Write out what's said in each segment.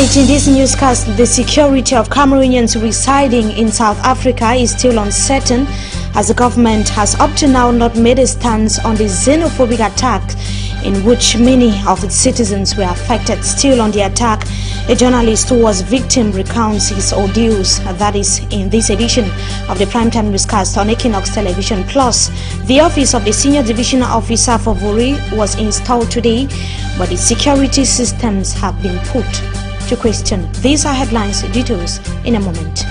Right, in this newscast, the security of Cameroonians residing in South Africa is still uncertain, as the government has up to now not made a stance on the xenophobic attack in which many of its citizens were affected. Still on the attack, a journalist who was victim recounts his ordeals. That is in this edition of the primetime newscast on Equinox Television. Plus, the office of the Senior Division Officer for Vori was installed today, but its security systems have been put to question. These are headlines, details in a moment.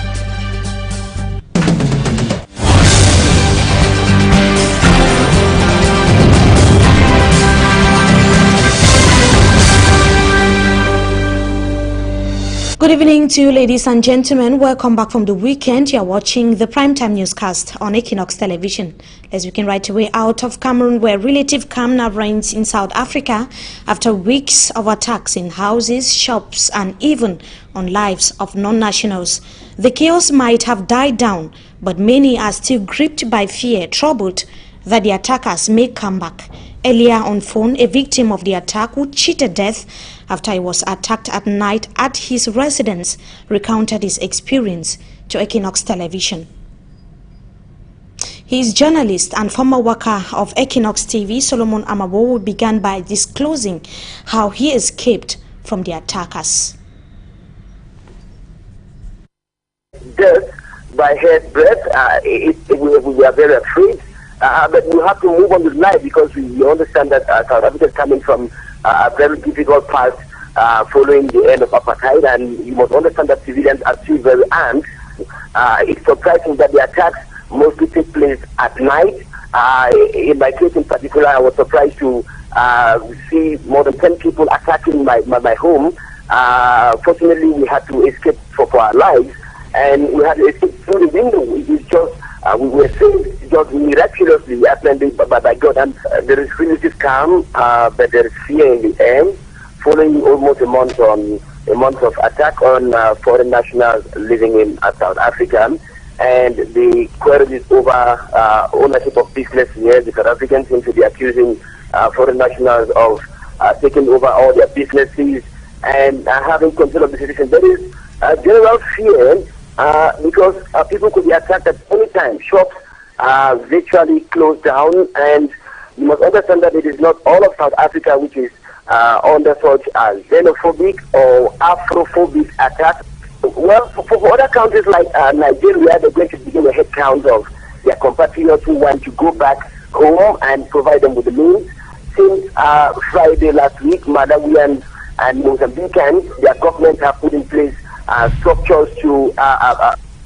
Good evening to you, ladies and gentlemen. Welcome back from the weekend. You are watching the primetime newscast on Equinox Television. Let's begin right away out of Cameroon, where relative calm now reigns in South Africa after weeks of attacks in houses, shops, and even on lives of non-nationals. The chaos might have died down, but many are still gripped by fear, troubled that the attackers may come back. Earlier on phone, a victim of the attack who cheated death after he was attacked at night at his residence recounted his experience to Equinox Television. He is journalist and former worker of Equinox TV, Solomon Amabo, began by disclosing how he escaped from the attackers. Death by hairbreadth, we were very afraid. But we have to move on with life because we understand that South Africa is coming from a very difficult past following the end of apartheid, and you must understand that civilians are still very armed. It's surprising that the attacks mostly take place at night. In my case in particular, I was surprised to see more than 10 people attacking my home. Fortunately, we had to escape for our lives, and we had to escape through the window. It is just we were saved just miraculously, apparently by God, and there is relative calm, but there is fear in the air, following almost a month of attack on foreign nationals living in South Africa, and the queries over ownership of business here. The South Africans seem to be accusing foreign nationals of taking over all their businesses and having control of the situation. There is general fear. Because people could be attacked at any time. Shops are virtually closed down, and you must understand that it is not all of South Africa which is under such xenophobic or Afrophobic attacks. Well, for other countries like Nigeria, they're going to begin a head count of their compatriots who want to go back home and provide them with the means. Since Friday last week, Malawians and Mozambicans, their governments have put in place structures to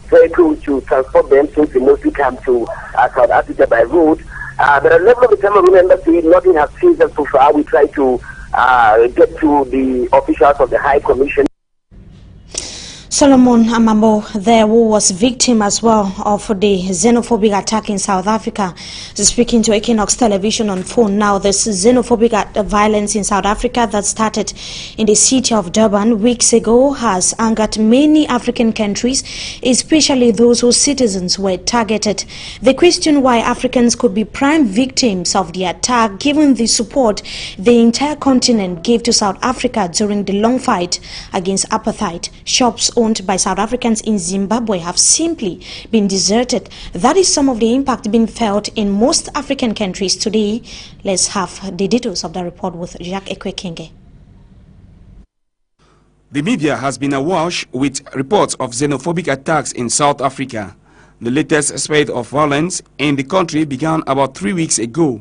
vehicles to transport them, since they mostly come to South Africa by road. But at the level of the Cameroon embassy, nothing has changed so far. We try to get to the officials of the High Commission. Solomon Amambo there, who was victim as well of the xenophobic attack in South Africa, speaking to Equinox Television on phone. Now, this xenophobic violence in South Africa that started in the city of Durban weeks ago has angered many African countries, especially those whose citizens were targeted. They question why Africans could be prime victims of the attack, given the support the entire continent gave to South Africa during the long fight against apartheid. Shops owned by South Africans in Zimbabwe have simply been deserted. That is some of the impact being felt in most African countries today. Let's have the details of the report with Jacques Ekwekenge. The media has been awash with reports of xenophobic attacks in South Africa. The latest spate of violence in the country began about 3 weeks ago.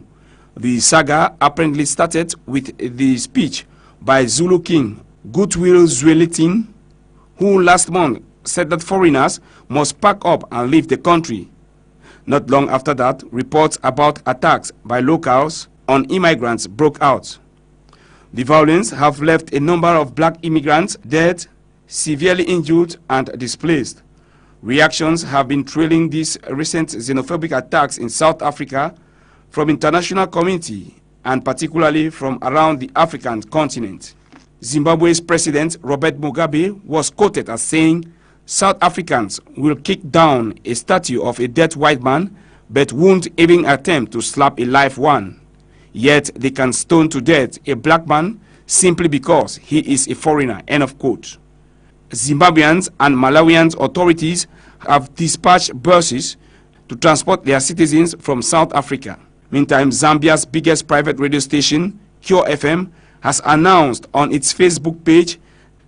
The saga apparently started with the speech by Zulu King Goodwill Zwelithini, who last month said that foreigners must pack up and leave the country. Not long after that, reports about attacks by locals on immigrants broke out. The violence have left a number of black immigrants dead, severely injured, and displaced. Reactions have been trailing these recent xenophobic attacks in South Africa from international community and particularly from around the African continent. Zimbabwe's President Robert Mugabe was quoted as saying, "South Africans will kick down a statue of a dead white man, but won't even attempt to slap a live one. Yet they can stone to death a black man simply because he is a foreigner." End of quote. Zimbabwean and Malawian authorities have dispatched buses to transport their citizens from South Africa. Meantime, Zambia's biggest private radio station, Cure FM, has announced on its Facebook page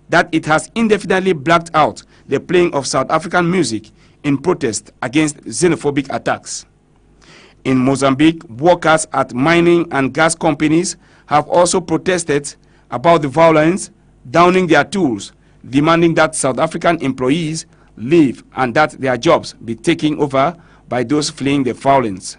that it has indefinitely blacked out the playing of South African music in protest against xenophobic attacks. In Mozambique, workers at mining and gas companies have also protested about the violence, downing their tools, demanding that South African employees leave and that their jobs be taken over by those fleeing the violence.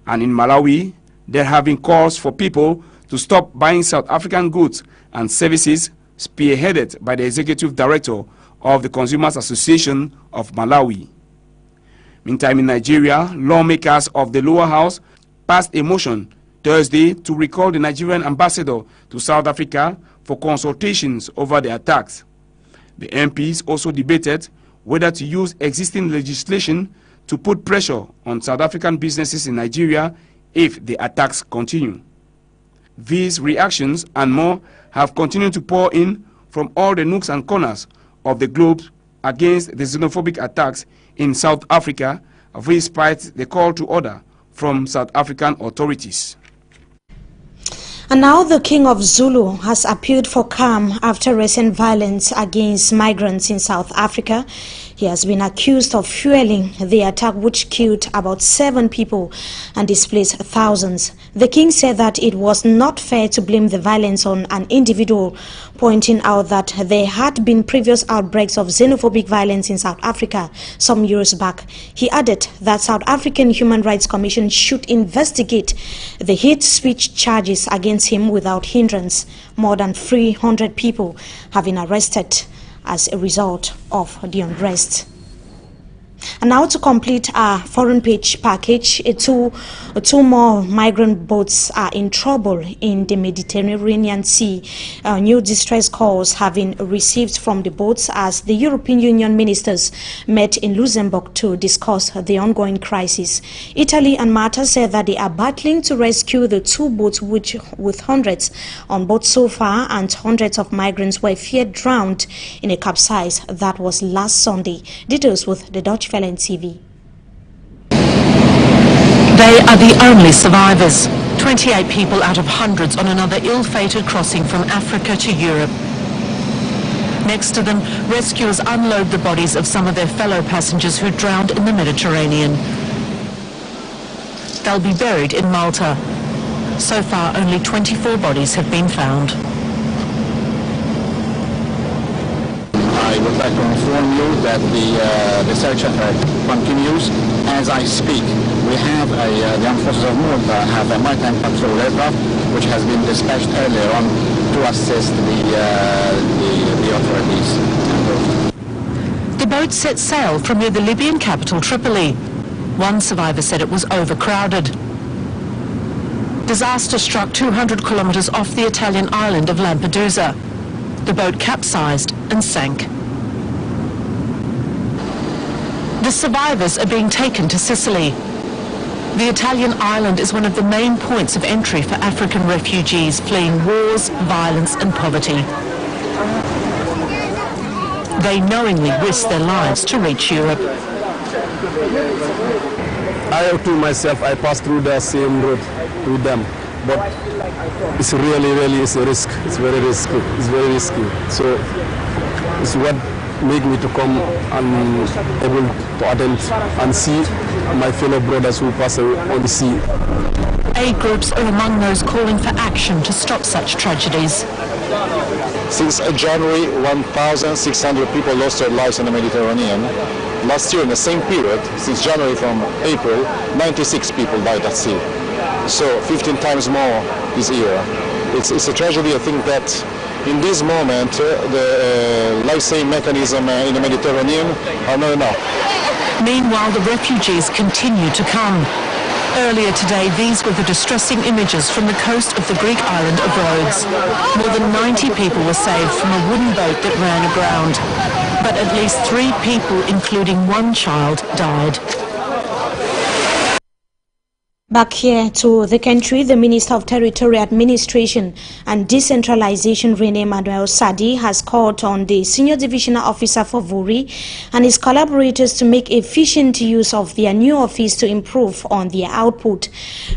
And in Malawi, there have been calls for people to stop buying South African goods and services, spearheaded by the executive director of the Consumers Association of Malawi. Meantime, in Nigeria, lawmakers of the lower house passed a motion Thursday to recall the Nigerian ambassador to South Africa for consultations over the attacks. The MPs also debated whether to use existing legislation to put pressure on South African businesses in Nigeria if the attacks continue. These reactions and more have continued to pour in from all the nooks and corners of the globe against the xenophobic attacks in South Africa, despite the call to order from South African authorities. And now the King of Zulu has appealed for calm after recent violence against migrants in South Africa. He has been accused of fueling the attack which killed about 7 people and displaced thousands. The king said that it was not fair to blame the violence on an individual, pointing out that there had been previous outbreaks of xenophobic violence in South Africa some years back. He added that South African Human Rights Commission should investigate the hate speech charges against him without hindrance. More than 300 people have been arrested as a result of the unrest. And now to complete our foreign page package, two more migrant boats are in trouble in the Mediterranean Sea. New distress calls have been received from the boats as the European Union ministers met in Luxembourg to discuss the ongoing crisis. Italy and Malta said that they are battling to rescue the 2 boats with hundreds on board so far, and hundreds of migrants were feared drowned in a capsize that was last Sunday. Details with the Dutch Velen TV. They are the only survivors. 28 people out of hundreds on another ill-fated crossing from Africa to Europe. Next to them, rescuers unload the bodies of some of their fellow passengers who drowned in the Mediterranean. They'll be buried in Malta. So far, only 24 bodies have been found. I would like to inform you that the search effort continues as I speak. We have the armed forces of Malta have a maritime patrol aircraft which has been dispatched earlier on to assist the authorities. The boat set sail from near the Libyan capital Tripoli. One survivor said it was overcrowded. Disaster struck 200 kilometers off the Italian island of Lampedusa. The boat capsized and sank. The survivors are being taken to Sicily. The Italian island is one of the main points of entry for African refugees fleeing wars, violence and poverty. They knowingly risk their lives to reach Europe. I owe to myself, I passed through the same road with them, but it's really it's a risk. It's very risky. It's very risky. So it's what made me to come and able to attend and see my fellow brothers who pass on the sea. Aid groups are among those calling for action to stop such tragedies. Since January, 1,600 people lost their lives in the Mediterranean. Last year, in the same period, since January from April, 96 people died at sea. So 15 times more this year. It's a tragedy. I think that in this moment, the life-saving mechanism in the Mediterranean are not enough. Meanwhile, the refugees continue to come. Earlier today, these were the distressing images from the coast of the Greek island of Rhodes. More than 90 people were saved from a wooden boat that ran aground. But at least 3 people, including 1 child, died. Back here to the country, the Minister of Territorial Administration and Decentralization, Rene Sadi, has called on the Senior Divisional Officer for Wuri and his collaborators to make efficient use of their new office to improve on their output.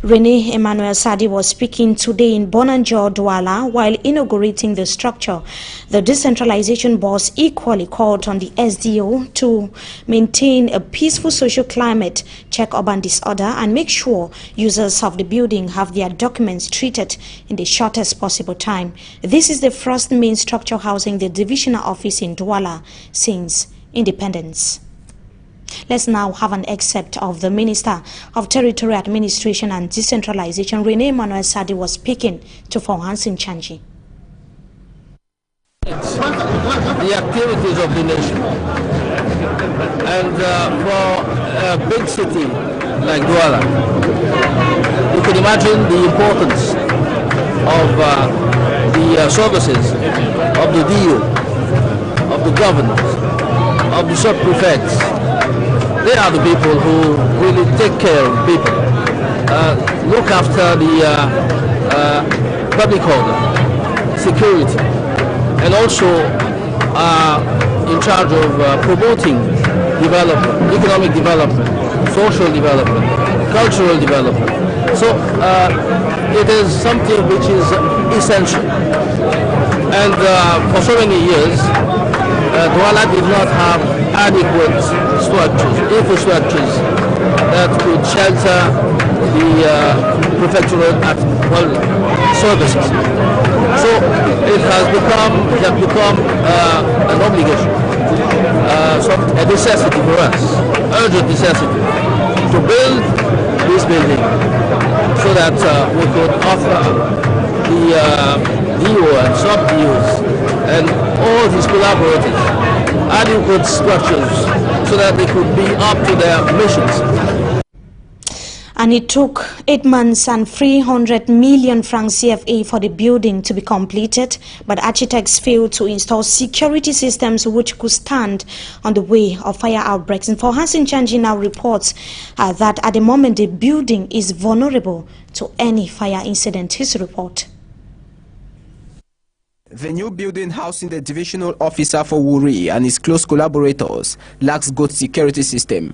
Rene Emmanuel Sadi was speaking today in Bonanjo, Douala, while inaugurating the structure. The decentralization boss equally called on the SDO to maintain a peaceful social climate, check urban disorder, and make sure users of the building have their documents treated in the shortest possible time. This is the first main structure housing the divisional office in Douala since independence. Let's now have an excerpt of the Minister of Territorial Administration and Decentralization, Rene Emmanuel Sadi, was speaking to Fonhansin Chanji. The activities of the nation, and for a big city like Douala, you can imagine the importance of the services of the DO, of the governors, of the sub-prefects. They are the people who really take care of people, look after the public order, security, and also are in charge of promoting development, economic development, social development, cultural development. So it is something which is essential. And for so many years, Douala did not have adequate structures, infrastructures that could shelter the prefectural services. So it has become an obligation, a necessity for us, urgent necessity, to build this building so that we could offer the DO and sub-DOs and all these collaborators adequate structures so that they could be up to their missions. And it took 8 months and 300 million francs CFA for the building to be completed, but architects failed to install security systems which could stand on the way of fire outbreaks. And for Hansin Chanji now reports that at the moment the building is vulnerable to any fire incident. His report. The new building housing the divisional officer for Wuri and his close collaborators lacks good security system.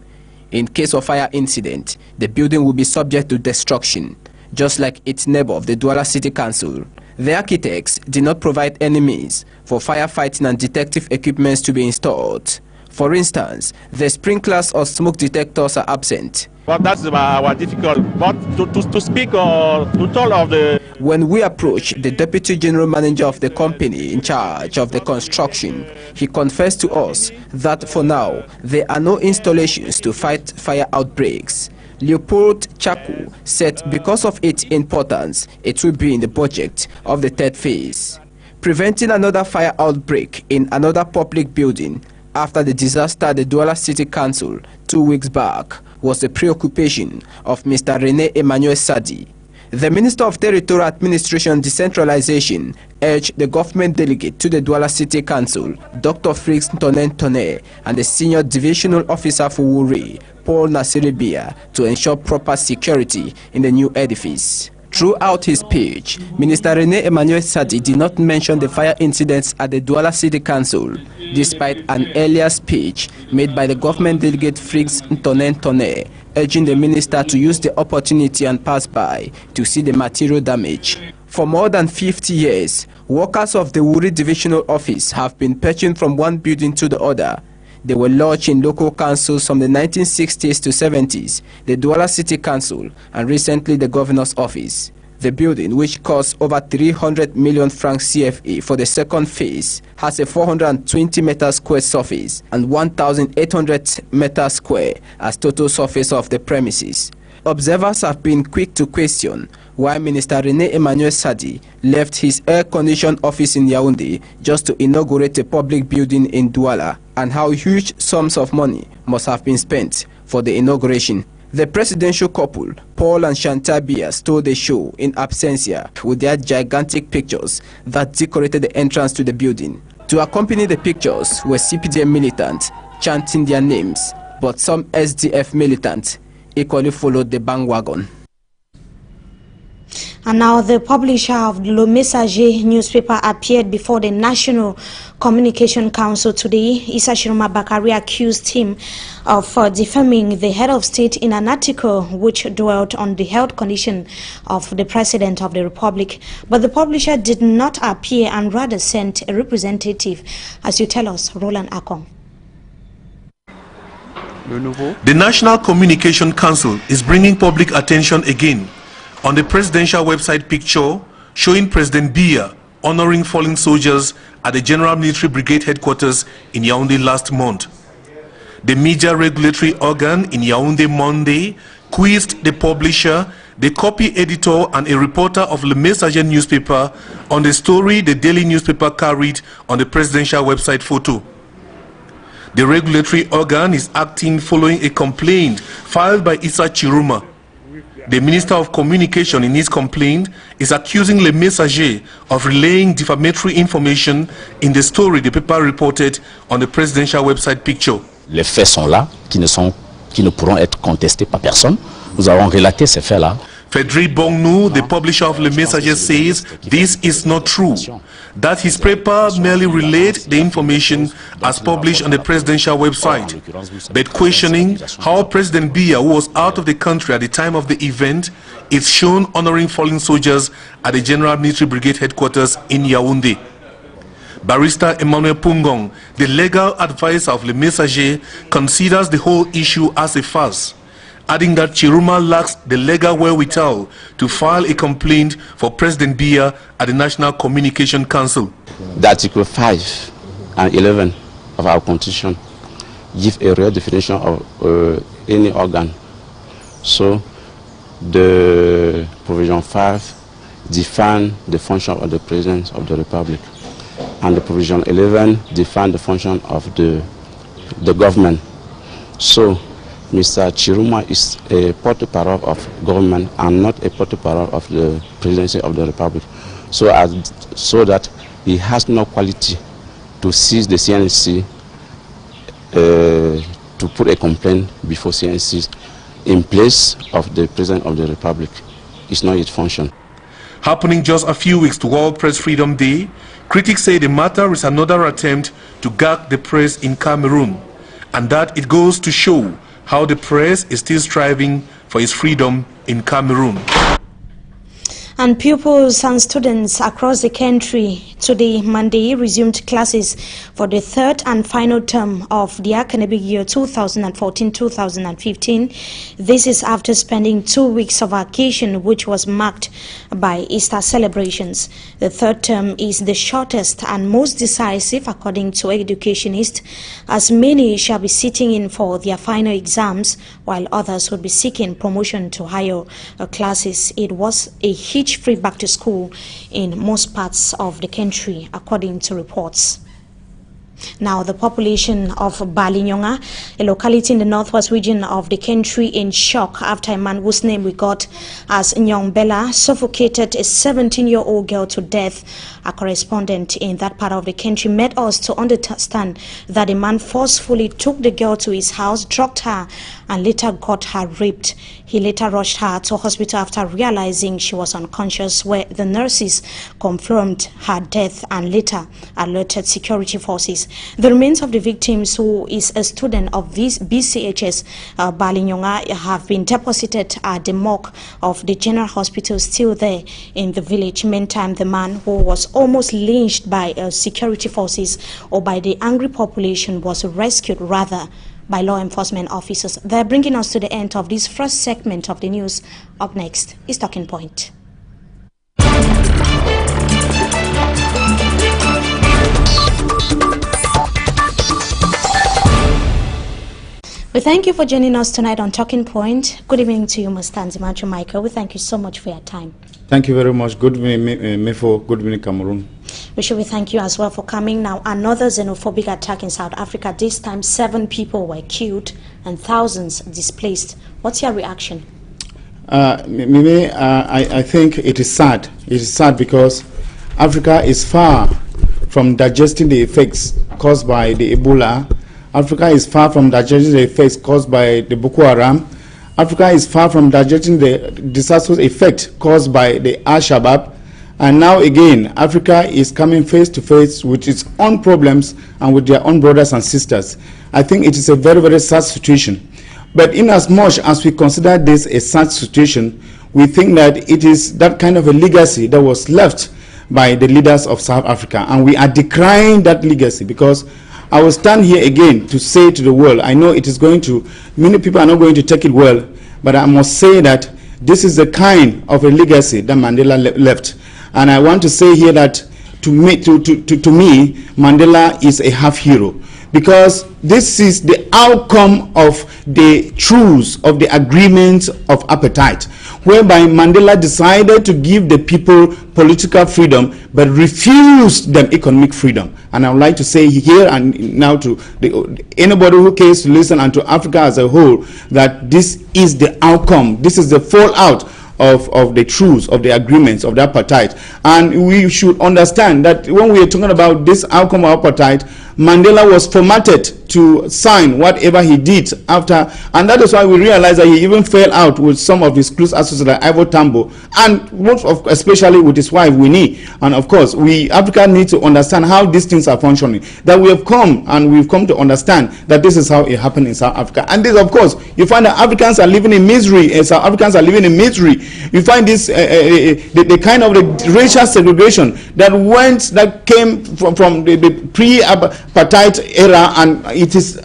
In case of fire incident, the building will be subject to destruction, just like its neighbor, the Douala City Council. The architects did not provide any means for firefighting and detective equipments to be installed. For instance, the sprinklers or smoke detectors are absent. Well, that's our difficult. But to speak to tell of the... When we approached the Deputy General Manager of the company in charge of the construction, he confessed to us that for now, there are no installations to fight fire outbreaks. Leopold Chaku said because of its importance, it will be in the budget of the third phase. Preventing another fire outbreak in another public building after the disaster at the Douala City Council 2 weeks back was a preoccupation of Mr. Rene Emmanuel Sadi. The Minister of Territorial Administration and Decentralization urged the government delegate to the Douala City Council, Dr. Frix Tone, and the Senior Divisional Officer for Wuri, Paul Nasiribia, to ensure proper security in the new edifice. Throughout his speech, Minister Rene Emmanuel Sadi did not mention the fire incidents at the Douala City Council, despite an earlier speech made by the government delegate Frix Tone, urging the minister to use the opportunity and pass by to see the material damage. For more than 50 years, workers of the Wuri Divisional Office have been patching from one building to the other. They were lodged in local councils from the 1960s to 70s, the Douala City Council, and recently the Governor's Office. The building, which cost over 300 million francs CFA for the second phase, has a 420 meter square surface and 1,800 meter square as total surface of the premises. Observers have been quick to question why Minister Rene Emmanuel Sadi left his air-conditioned office in Yaoundé just to inaugurate a public building in Douala, and how huge sums of money must have been spent for the inauguration. The presidential couple, Paul and Chantal Biya, stole the show in absentia with their gigantic pictures that decorated the entrance to the building. To accompany the pictures were CPDM militants chanting their names, but some SDF militants equally followed the bandwagon. And now the publisher of Le Messager newspaper appeared before the National Communication Council today. Issa Shiroma Bakari accused him of defaming the head of state in an article which dwelt on the health condition of the President of the Republic. But the publisher did not appear and rather sent a representative. As you tell us, Roland Akong. The National Communication Council is bringing public attention again on the presidential website picture showing President Biya honoring fallen soldiers at the General Military Brigade headquarters in Yaoundé last month. The media regulatory organ in Yaoundé Monday quizzed the publisher, the copy editor and a reporter of Le Messager newspaper on the story the daily newspaper carried on the presidential website photo. The regulatory organ is acting following a complaint filed by Issa Chiruma. The Minister of Communication in his complaint is accusing Le Messager of relaying defamatory information in the story the paper reported on the presidential website picture. Les faits sont là, qui ne pourront être contestés par personne. Nous avons relaté ces faits-là. Fedri Bongnou, the publisher of Le Messager, says this is not true, that his paper merely relayed the information as published on the presidential website, but questioning how President Biya, who was out of the country at the time of the event, is shown honoring fallen soldiers at the General Military Brigade headquarters in Yaoundé. Barrister Emmanuel Pungong, the legal advisor of Le Messager, considers the whole issue as a farce, adding that Chiruma lacks the legal wherewithal to file a complaint for President Biya at the National Communication Council. The Article 5 and 11 of our Constitution give a real definition of any organ. So the Provision 5 defines the function of the President of the Republic, and the Provision 11 defines the function of the government. So Mr. Chiruma is a porte-parole of government and not a porte-parole of the presidency of the Republic. So that he has no quality to seize the CNC, to put a complaint before CNC in place of the President of the Republic. It's not its function. Happening just a few weeks to World Press Freedom Day, critics say the matter is another attempt to gag the press in Cameroon, and that it goes to show how the press is still striving for its freedom in Cameroon. And pupils and students across the country today, Monday, resumed classes for the third and final term of the academic year 2014-2015. This is after spending 2 weeks of vacation, which was marked by Easter celebrations. The third term is the shortest and most decisive, according to educationists, as many shall be sitting in for their final exams, while others will be seeking promotion to higher classes. It was a hitch-free back to school in most parts of the country, according to reports. Now, the population of Balinyonga, a locality in the northwest region of the country, in shock after a man whose name we got as Nyong Bella suffocated a 17-year-old girl to death. A correspondent in that part of the country made us to understand that the man forcefully took the girl to his house, drugged her, and later got her raped. He later rushed her to hospital after realizing she was unconscious, where the nurses confirmed her death and later alerted security forces. The remains of the victims, who is a student of BCHS Balinyonga, have been deposited at the morgue of the General Hospital, still there in the village. Meantime, the man who was almost lynched by security forces or by the angry population was rescued, rather, by law enforcement officers. They're bringing us to the end of this first segment of the news. Up next is Talking Point. We thank you for joining us tonight on Talking Point. Good evening to you, Mr. Nzimacho Michael. We thank you so much for your time. Thank you very much. Good evening, Mefo. Good evening, Cameroon. We should thank you as well for coming. Now, another xenophobic attack in South Africa. This time, 7 people were killed and thousands displaced. What's your reaction? I think it is sad. It is sad because Africa is far from digesting the effects caused by the Ebola. Africa is far from digesting the effects caused by the Boko Haram. Africa is far from digesting the disastrous effect caused by the Al-Shabaab. And now again, Africa is coming face to face with its own problems and with their own brothers and sisters. I think it is a very, very sad situation. But in as much as we consider this a sad situation, we think that it is that kind of a legacy that was left by the leaders of South Africa. And we are decrying that legacy, because I will stand here again to say to the world, I know it is going to, many people are not going to take it well, but I must say that this is the kind of a legacy that Mandela left. And I want to say here that to me, Mandela is a half hero, because this is the outcome of the truce of the agreement of apartheid, whereby Mandela decided to give the people political freedom but refused them economic freedom. And I would like to say here and now to anybody who cares to listen, and to Africa as a whole, that this is the outcome, this is the fallout of the truths, of the agreements, of the apartheid. And we should understand that when we are talking about this outcome of apartheid, Mandela was formatted to sign whatever he did after, and that is why we realize that he even fell out with some of his close associates like Ivo Tambo, and especially with his wife Winnie. And of course, we Africa need to understand how these things are functioning. That we've come to understand that this is how it happened in South Africa. And this, of course, you find that Africans are living in misery. South Africans are living in misery. You find this the kind of the racial segregation that came from the pre-apartheid era, and it is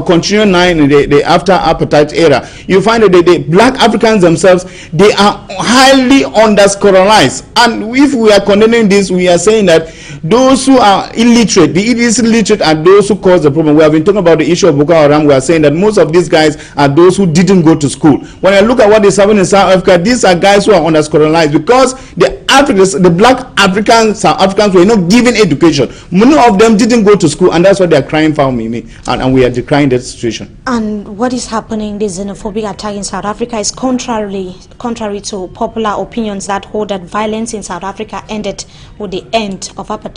continuing now in the after apartheid era. You find that the black Africans themselves, they are highly under-scholarized. And if we are condemning this, we are saying that those who are illiterate, the illiterate are those who cause the problem. We have been talking about the issue of Boko Haram. We are saying that most of these guys are those who didn't go to school. When I look at what is happening in South Africa, these are guys who are under-scholarized, because the black Africans, South Africans, were not given education. Many of them didn't go to school, and that's what they are crying for, and we are decrying that situation. And what is happening, the xenophobic attack in South Africa, is contrary to popular opinions that hold that violence in South Africa ended with the end of apartheid.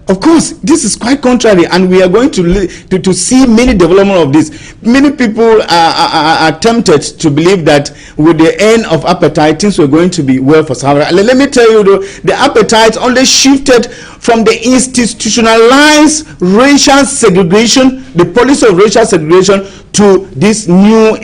Of course, this is quite contrary, and we are going to see many development of this. Many people are tempted to believe that with the end of apartheid, things were going to be well for South Africa. Let me tell you, though, the apartheid only shifted from the institutionalized racial segregation, the policy of racial segregation, to this new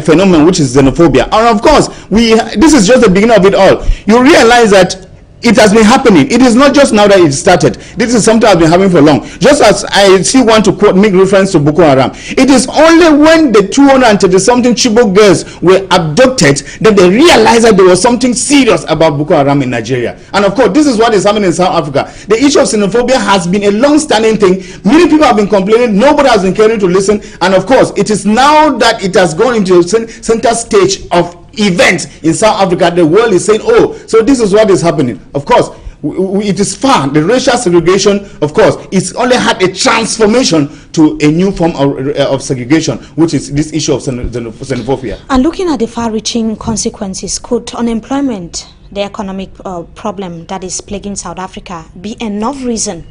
phenomenon, which is xenophobia. And of course, this is just the beginning of it all. You realize that it has been happening. It is not just now that it started. This is something that has been happening for long. Just as I still want to make reference to Boko Haram, it is only when the 230-something Chibok girls were abducted that they realized that there was something serious about Boko Haram in Nigeria. And of course, this is what is happening in South Africa. The issue of xenophobia has been a long-standing thing. Many people have been complaining. Nobody has been caring to listen. And of course, it is now that it has gone into the center stage of events in South Africa. The world is saying, oh, so this is what is happening. Of course, it is far. The racial segregation, of course, it's only had a transformation to a new form of segregation, which is this issue of xenophobia. And looking at the far-reaching consequences, could unemployment, the economic problem that is plaguing South Africa, be enough reason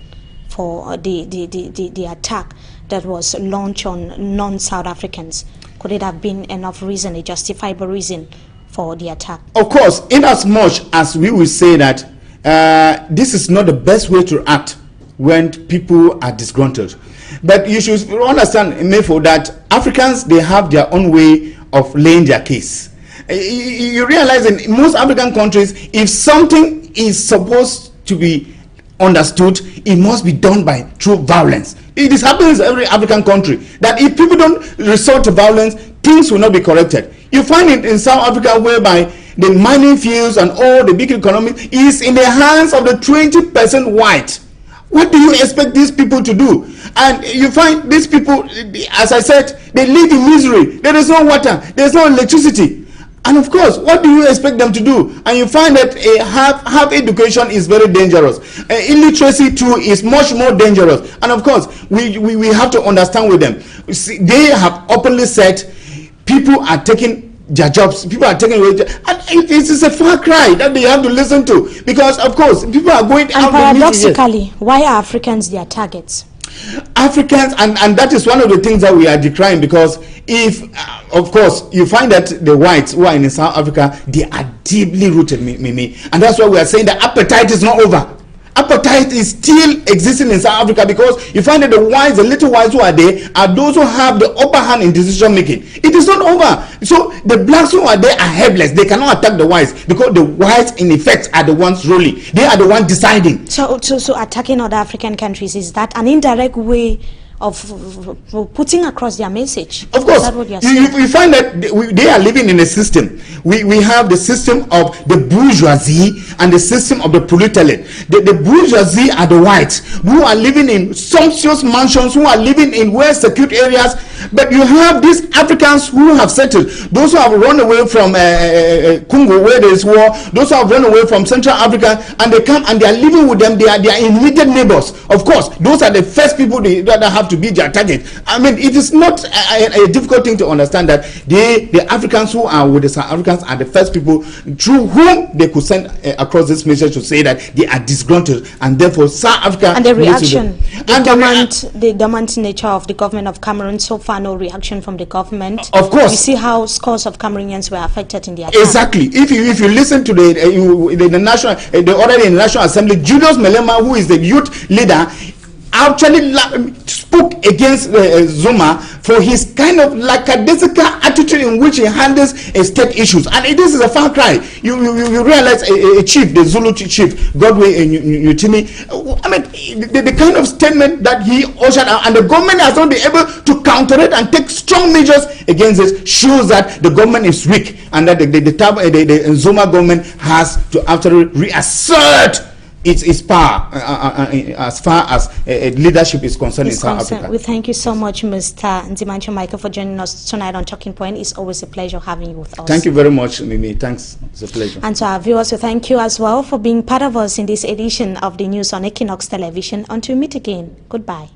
for the attack that was launched on non-South Africans? Could it have been enough reason, a justifiable reason for the attack? Of course, in as much as we will say that this is not the best way to act when people are disgruntled. But you should understand, Mefo, that Africans, they have their own way of laying their case. You realize in most African countries, if something is supposed to be understood, it must be done by through violence. It is happening in every African country that if people don't resort to violence, things will not be corrected. You find it in South Africa, whereby the mining fields and all the big economy is in the hands of the 20% white. What do you expect these people to do? And you find these people, as I said, they live in misery. There is no water, there is no electricity. And of course, what do you expect them to do? And you find that a half education is very dangerous. Illiteracy too is much more dangerous. And of course, we have to understand with them. See, they have openly said people are taking their jobs, people are taking away, and it is a far cry that they have to listen to, because of course people are going out. And paradoxically, why are Africans their targets? Africans, and that is one of the things that we are decrying, because if, of course, you find that the whites who are in South Africa, they are deeply rooted, and that's why we are saying the appetite is not over. Appetite is still existing in South Africa, because you find that the whites, the little whites who are there, are those who have the upper hand in decision making. It is not over. So the blacks who are there are helpless. They cannot attack the whites, because the whites in effect are the ones ruling. They are the ones deciding. So attacking other African countries, is that an indirect way of putting across their message? Of course. We find that they are living in a system. We have the system of the bourgeoisie and the system of the proletariat. The bourgeoisie are the whites who are living in sumptuous mansions, who are living in well-secured areas. But you have these Africans who have settled, those who have run away from Congo where there is war, those who have run away from Central Africa, and they come and they are living with them. They are immediate neighbors. Of course, those are the first people that have to be their target. I mean, it is not a difficult thing to understand that the Africans who are with the South Africans are the first people through whom they could send across this message to say that they are disgruntled, and therefore South Africa. And the reaction, the dormant nature of the government of Cameroon, so far no reaction from the government. Of course, you see how scores of Cameroonians were affected in the attack. Exactly. If you listen to the National Assembly, Julius Malema, who is the youth leader, actually spoke against Zuma for his kind of lackadaisical attitude in which he handles state issues, and this is a far cry. You realize a chief, the Zulu chief, Godwin Nyutimi, I mean, the kind of statement that he ushered out, and the government has not been able to counter it and take strong measures against this, shows that the government is weak, and that the Zuma government has to actually reassert its power as far as leadership is concerned in South Africa. We thank you so much, Mr. Nzimancho Michael, for joining us tonight on Talking Point. It's always a pleasure having you with us. Thank you very much, Mimi. Thanks. It's a pleasure. And to our viewers, we thank you as well for being part of us in this edition of the news on Equinox Television. Until we meet again, goodbye.